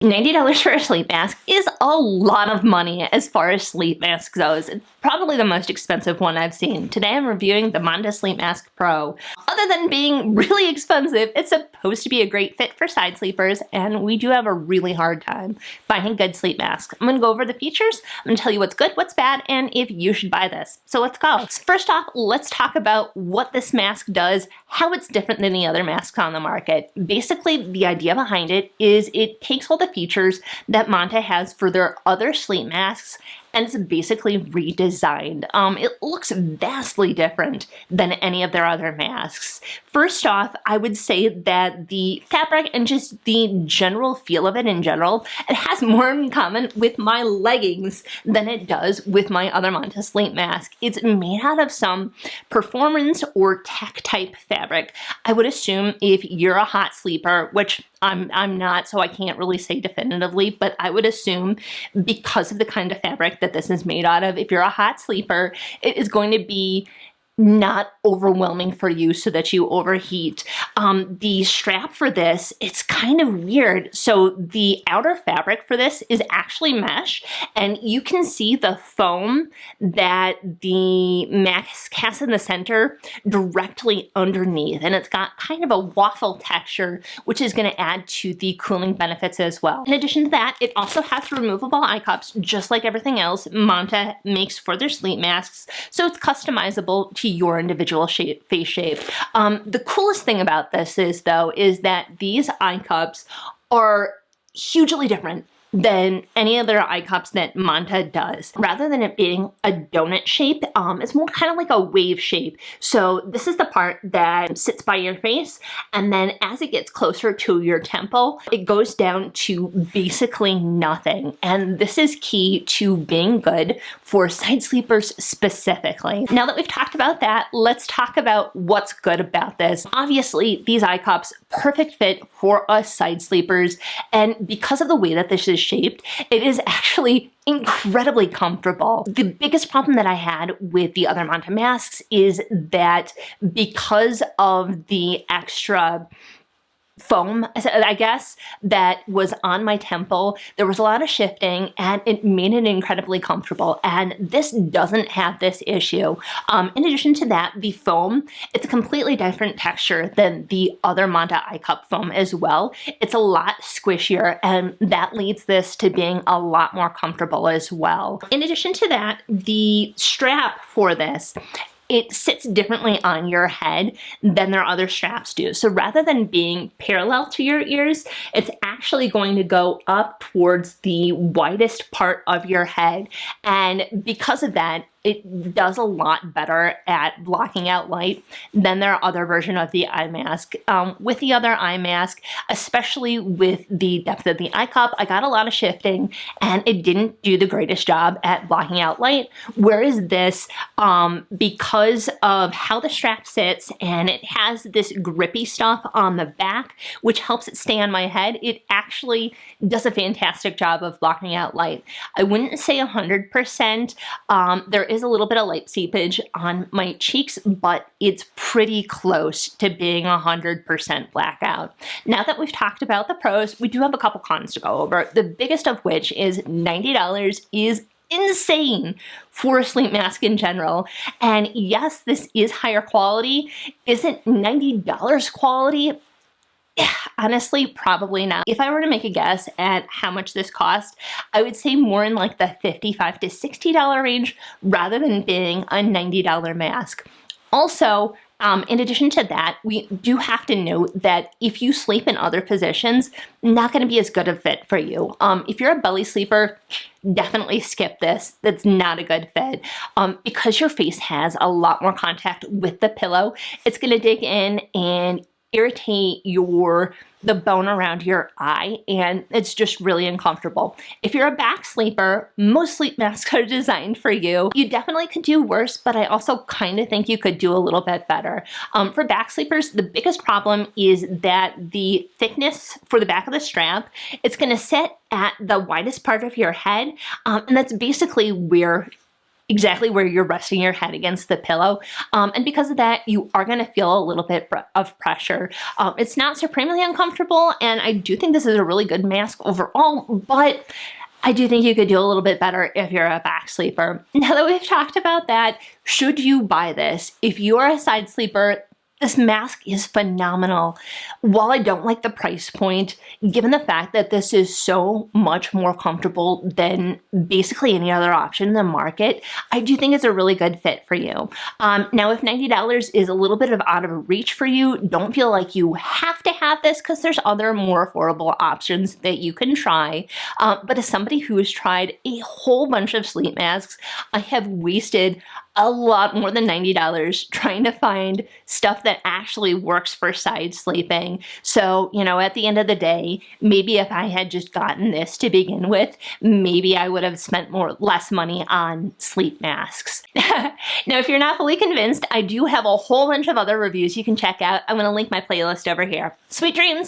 $90 for a sleep mask is a lot of money as far as sleep mask goes. It's probably the most expensive one I've seen. Today I'm reviewing the Manta Sleep Mask Pro. Other than being really expensive, it's supposed to be a great fit for side sleepers, and we do have a really hard time finding good sleep masks. I'm gonna go over the features, I'm gonna tell you what's good, what's bad, and if you should buy this. So let's go. First off, let's talk about what this mask does, how it's different than the other masks on the market. Basically, the idea behind it is it takes all the features that Manta has for their other sleep masks, and it's basically redesigned. It looks vastly different than any of their other masks. First off, I would say that the fabric and just the general feel of it in general, it has more in common with my leggings than it does with my other Manta sleep mask. It's made out of some performance or tech type fabric. I would assume if you're a hot sleeper, which I'm not, so I can't really say definitively, but I would assume because of the kind of fabric that this is made out of, if you're a hot sleeper, it is going to be not overwhelming for you so that you overheat. The strap for this, it's kind of weird. So the outer fabric for this is actually mesh, and you can see the foam that the mask has in the center directly underneath, and it's got kind of a waffle texture, which is going to add to the cooling benefits as well. In addition to that, it also has removable eye cups, just like everything else Manta makes for their sleep masks, so it's customizable to your individual face shape. The coolest thing about this is that these eye cups are hugely different than any other eye cups that Manta does. Rather than it being a donut shape, it's more kind of like a wave shape. So this is the part that sits by your face, and then as it gets closer to your temple, it goes down to basically nothing. And this is key to being good for side sleepers specifically. Now that we've talked about that, let's talk about what's good about this. Obviously, these eye cups, perfect fit for us side sleepers, and because of the way that this is shaped, it is actually incredibly comfortable. The biggest problem that I had with the other Manta masks is that because of the extra foam, I guess, that was on my temple, there was a lot of shifting, and it made it incredibly comfortable, and this doesn't have this issue. In addition to that, the foam, it's a completely different texture than the other Manta eye cup foam as well. It's a lot squishier, and that leads this to being a lot more comfortable as well. In addition to that, the strap for this, it sits differently on your head than their other straps do. So rather than being parallel to your ears, it's actually going to go up towards the widest part of your head. And because of that, it does a lot better at blocking out light than their other version of the eye mask. With the other eye mask, especially with the depth of the eye cup, I got a lot of shifting, and it didn't do the greatest job at blocking out light. Whereas this, because of how the strap sits, and it has this grippy stuff on the back, which helps it stay on my head, it actually does a fantastic job of blocking out light. I wouldn't say 100%. There is a little bit of light seepage on my cheeks, but it's pretty close to being 100% blackout. Now that we've talked about the pros, we do have a couple cons to go over. The biggest of which is $90 is insane for a sleep mask in general. And yes, this is higher quality. Isn't $90 quality? Honestly, probably not. If I were to make a guess at how much this cost, I would say more in like the $55 to $60 range rather than being a $90 mask. Also, in addition to that, we do have to note that if you sleep in other positions, not going to be as good a fit for you. If you're a belly sleeper, definitely skip this. That's not a good fit. Because your face has a lot more contact with the pillow, it's going to dig in and irritate the bone around your eye, and it's just really uncomfortable. If you're a back sleeper, most sleep masks are designed for you. You definitely could do worse, but I also kind of think you could do a little bit better. For back sleepers, the biggest problem is that the thickness for the back of the strap, it's going to sit at the widest part of your head, and that's basically where exactly where you're resting your head against the pillow. And because of that, you are going to feel a little bit of pressure. It's not supremely uncomfortable, and I do think this is a really good mask overall, but I do think you could do a little bit better if you're a back sleeper. Now that we've talked about that, should you buy this? If you are a side sleeper, this mask is phenomenal. While I don't like the price point, given the fact that this is so much more comfortable than basically any other option in the market, I do think it's a really good fit for you. Now, if $90 is a little bit out of reach for you, don't feel like you have to have this, because there's other more affordable options that you can try. But as somebody who has tried a whole bunch of sleep masks, I have wasted a lot more than $90 trying to find stuff that actually works for side sleeping. So, you know, at the end of the day, maybe if I had just gotten this to begin with, maybe I would have spent less money on sleep masks. Now, if you're not fully convinced, I do have a whole bunch of other reviews you can check out. I'm going to link my playlist over here. Sweet dreams!